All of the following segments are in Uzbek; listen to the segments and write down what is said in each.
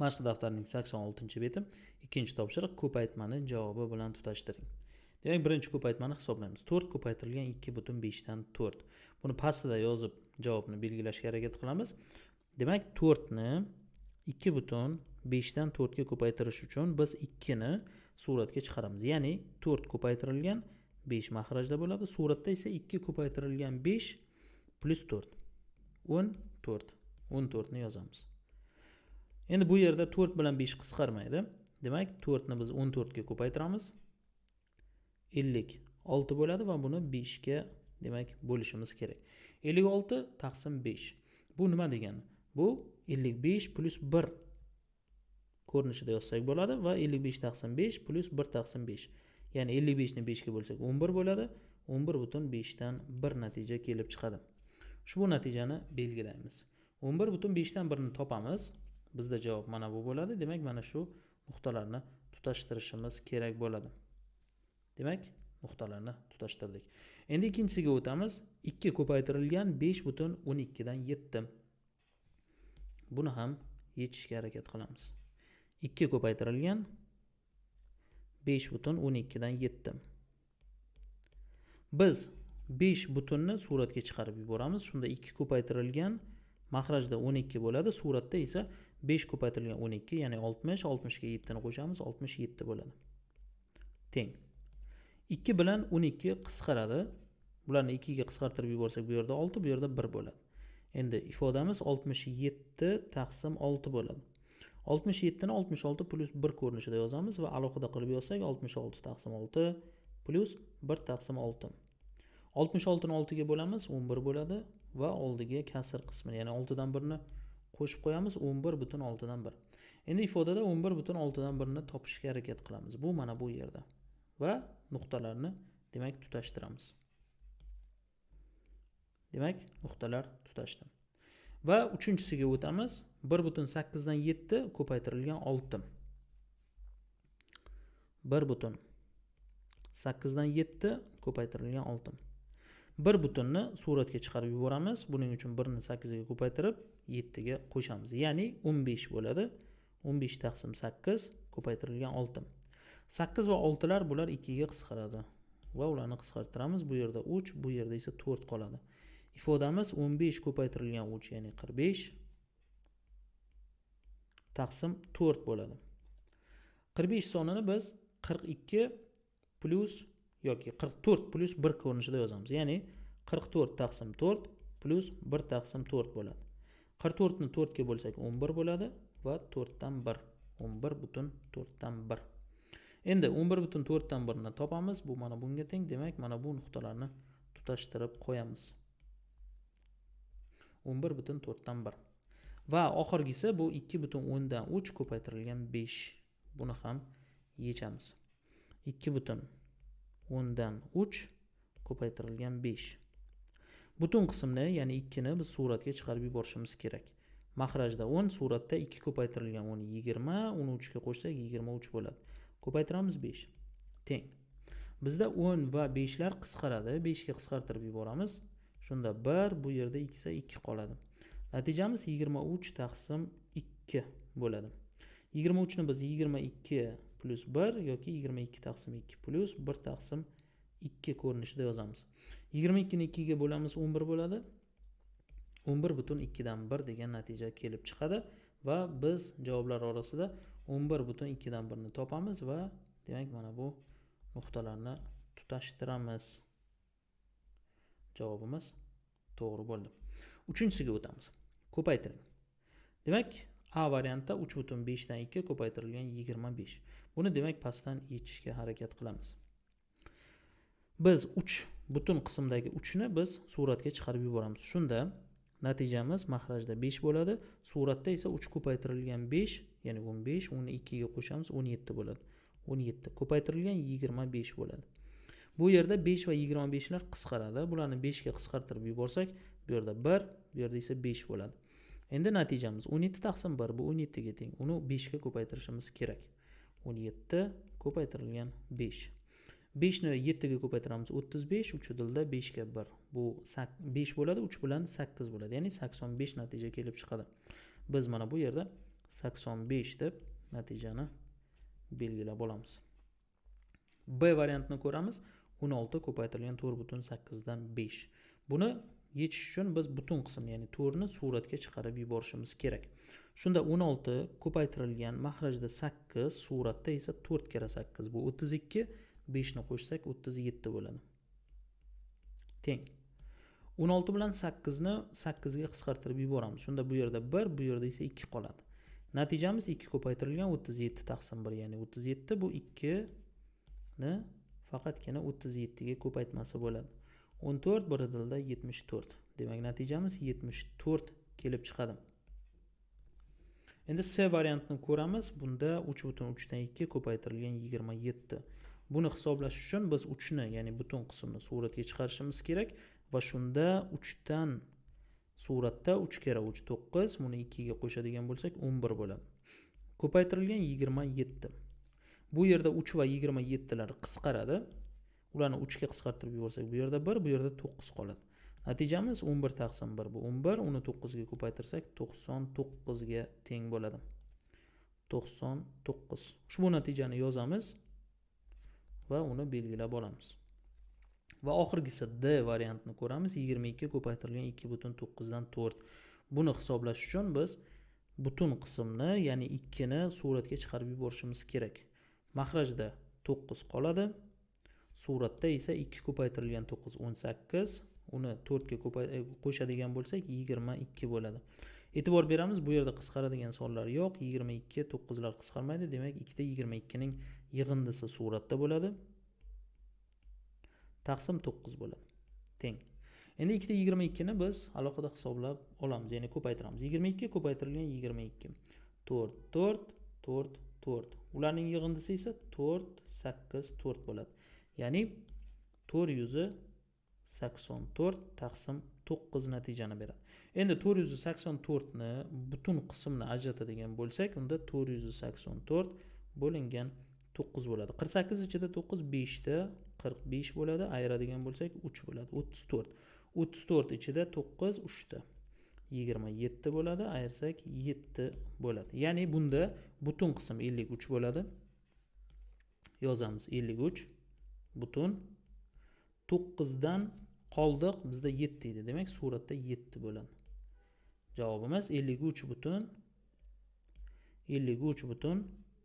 Mashq daftarining 86-beti. Ikkinchi topshiriq ko'paytmani javobi bilan tutashtiring. Demak, birinchi ko'paytmani hisoblaymiz. 4 ko'paytirilgan 2,5 dan 4. Buni pastida yozib javobni belgilashga harakat qilamiz. Demak, 4 ni 2,5 dan 4 ga ko'paytirish uchun biz 2 ni suratga chiqaramiz. Ya'ni 4 ko'paytirilgan 5 mahrajda bo'ladi. Suratda esa 2 ko'paytirilgan 5 plus 4. 14. 14 ni yozamiz. Endi bu yerda 4 bilan 5 qisqarmaydi. Demak, 4 ni biz 14 ga ko'paytiramiz. 56 bo'ladi va buni 5 ga demak bo'lishimiz kerak. 56 taqsim 5. Bu nima degani? Bu 55 plus 1 ko'rinishida yozsak bo'ladi va 55 taqsim 5 plus 1 taqsim 5. Ya'ni 55 ni 5 ga bo'lsak 11 bo'ladi. 11,5 dan 1 natija kelib chiqadi. Ushbu natijani belgilaymiz. 11,5 dan 1 ni topamiz. Bizda javob mana bu bo'ladi. Demak, mana shu nuqtalarni tutashtirishimiz kerak bo'ladi. Demak, nuqtalarni tutashtirdik. Endi ikkinchisiga o'tamiz. 2 ko'paytirilgan 5,12 dan 7. Buni ham yechishga harakat qilamiz. 2 ko'paytirilgan 5,12 dan 7. Biz 5 butunni suratga chiqarib yuboramiz. Shunda 2 ko'paytirilgan mahrajda 12 bo'ladi. Suratda esa 5 ko'paytirilgan 12, ya'ni 60, 60 ga 7 ni qo'shamiz, 67 bo'ladi. Teng. 2 bilan 12 qisqaradi. Bularni 2 ga qisqartirib yuborsak, bu yerda 6, bu yerda 1 bo'ladi. Endi ifodamiz 67 taqsim 6 bo'ladi. 67 ni 66 plus 1 ko'rinishida yozamiz va alohida qilib yozsak 66 taqsim 6 plus 1 taqsim 6. 66 ni 6 ga bo'lamiz, 11 bo'ladi va oldiga kasr qismini, ya'ni 6 dan 1 ni qo'shib qo'yamiz, 11,6 dan 1. Endi ifodada 11,6 dan 1 ni topishga harakat qilamiz. Bu mana bu yerda. Va nuqtalarni demak tutashtiramiz. Demak, nuqtalar tutashdi. Va uchinchisiga o'tamiz. 1,8 dan 7 ko'paytirilgan 6. 1,8 dan 7 ko'paytirilgan 6. 1 butunni suratga chiqarib yuboramiz. Buning uchun 1 ni 8 ga ko'paytirib 7 ga qo'shamiz. Ya'ni 15 bo'ladi. 15 taqsim 8 ko'paytirilgan 6. 8 va 6 lar bular 2 ga qisqaradi. Va ularni qisqartiramiz. Bu yerda 3, bu yerda esa 4 qoladi. Ifodamiz 15 ko'paytirilgan 3, ya'ni 45 taqsim 4 bo'ladi. 45 sonini biz 42 plus yoki 44 plus 1 ko'rinishida yozamiz. Ya'ni 44 taqsim 4 plus 1 taqsim 4 bo'ladi. 44 ni 4 ga bo'lsak 11 bo'ladi va 4 dan 1. 11,4 dan 1. Endi 11,4 dan 1 ni topamiz. Bu mana bunga teng. Demak, mana bu nuqtalarni tutashtirib qo'yamiz. 11,4 dan 1. Va oxirgisi bu 2,10 dan 3 ko'paytirilgan 5. Buni ham yechamiz. 2,10 dan 3 ko'paytirilgan 5. Butun qismni, ya'ni 2 ni biz suratga chiqarib yuborishimiz kerak. Mahrajda 10, suratda 2 ko'paytirilgan 10 20, uni 3 ga qo'shsak 23 bo'ladi. Ko'paytiramiz 5. Teng. Bizda 10 va 5 lar qisqaradi. 5 ga qisqartirib yuboramiz. Shunda 1, bu yerda 2 2 qoladi. Natijamiz 23 taqsim 2 bo'ladi. 23 ni biz 22 plus 1 yoki 22 taqsim 2 plus 1 taqsim 2 ko'rinishida yozamiz. 22 ni 2 ga bo'lamiz, 11 bo'ladi. 11,2 dan 1 degan natija kelib chiqadi va biz javoblar orasida 11,2 dan 1 ni topamiz va demak mana bu nuqtalarni tutashtiramiz. Javobimiz to'g'ri bo'ldi. Uchinchisiga o'tamiz. Ko'paytiring. Demak, A variantda 3,5 dan 2 ko'paytirilgan 25. Buni demak pastdan yechishga harakat qilamiz. Biz 3 butun qismdagi 3 ni biz suratga chiqarib yuboramiz. Shunda natijamiz mahrajda 5 bo'ladi. Suratda esa 3 ko'paytirilgan 5, ya'ni 15, uni 2 ga qo'shamiz, 17 bo'ladi. 17 ko'paytirilgan 25 bo'ladi. Bu yerda 5 va 25 lar qisqaradi. Bularni 5 ga qisqartirib yuborsak, bu yerda 1, bu yerda esa 5 bo'ladi. Endi natijamiz 17 taqsim 1, bu 17 ga teng. Uni 5 ga ko'paytirishimiz kerak. 17 ko'paytirilgan 5. 5 ni 7 ga ko'paytiramiz, 35, 3 dilda 5 ga 1. Bu 5 bo'ladi, 3 bilan 8 bo'ladi. Ya'ni 85 natija kelib chiqadi. Biz mana bu yerda 85 deb natijani belgilab olamiz. B variantini ko'ramiz. 16 ko'paytirilgan 4,8 dan 5. Buni yechish uchun biz butun qismni, ya'ni 4 ni suratga chiqarib yuborishimiz kerak. Shunda 16 ko'paytirilgan mahrajda 8, suratda esa 4 kira 8 bu 32, 5 ni qo'shsak 37 bo'ladi. Teng. 16 bilan 8 ni 8 ga qisqartirib yuboramiz. Shunda bu yerda 1, bu yerda esa 2 qoladi. Natijamiz 2 ko'paytirilgan 37 taqsim 1, ya'ni 37 bu 2 ni faqatgina 37 ga ko'paytmasi bo'ladi. 14 birdilda 74. Demak, natijamiz 74 kelib chiqadi. Endi C variantini ko'ramiz. Bunda 3,3 dan 2 ko'paytirilgan 27. Buni hisoblash uchun biz 3 ni, ya'ni butun qismni suratga chiqarishimiz kerak va shunda 3 dan suratda 3 kira 3 9, buni 2 ga qo'shadigan bo'lsak 11 bo'ladi. Ko'paytirilgan 27. Bu yerda 3 va 27 lar qisqaradi. Ularni 3 ga qisqartirib yuborsak, bu yerda 1, bu yerda 9 qoladi. Natijamiz 11 taqsim 1 bu 11, uni 9 ga ko'paytirsak 99 ga teng bo'ladi. 99. Ushbu natijani yozamiz va uni belgilab olamiz. Va oxirgisi D variantini ko'ramiz. 22 ko'paytirilgan 2,9 dan 4. Buni hisoblash uchun biz butun qismni, ya'ni 2 ni suratga chiqarib yuborishimiz kerak. Mahrajda 9 qoladi. Suratda esa 2 ko'paytirilgan 9 18, uni 4 ga qo'shadigan bo'lsak 22 bo'ladi. E'tibor beramiz, bu yerda qisqaradigan sonlar yo'q. 22 9 lar qisqarmaydi. Demak, ikkita 22 ning yig'indisi suratda bo'ladi. Taqsim 9 bo'ladi. Teng. Endi ikkita 22 ni biz alohida hisoblab olamiz, ya'ni ko'paytiramiz. 22 ko'paytirilgan 22. 4 4 4 4. Ularning yig'indisi esa 4 8 4 bo'ladi. Ya'ni 484 taqsim 9 natijani beradi. Endi 484 ni butun qismni ajratadigan bo'lsak, unda 484 bo'lingan 9 bo'ladi. 48 ichida 9 5 da 45 bo'ladi. Ayiradigan bo'lsak 3 bo'ladi. 34. 34 ichida 9 3 da 27 bo'ladi. Ayirsak 7 bo'ladi. Ya'ni bunda butun qism 53 bo'ladi. Yozamiz 53 butun 9 dan qoldiq, bizda 7 edi. Demak, suratda 7 bo'ladi. Javobimiz 53 butun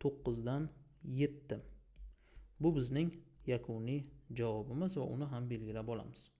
9 dan 7. Bu bizning yakuniy javobimiz va uni ham belgilab olamiz.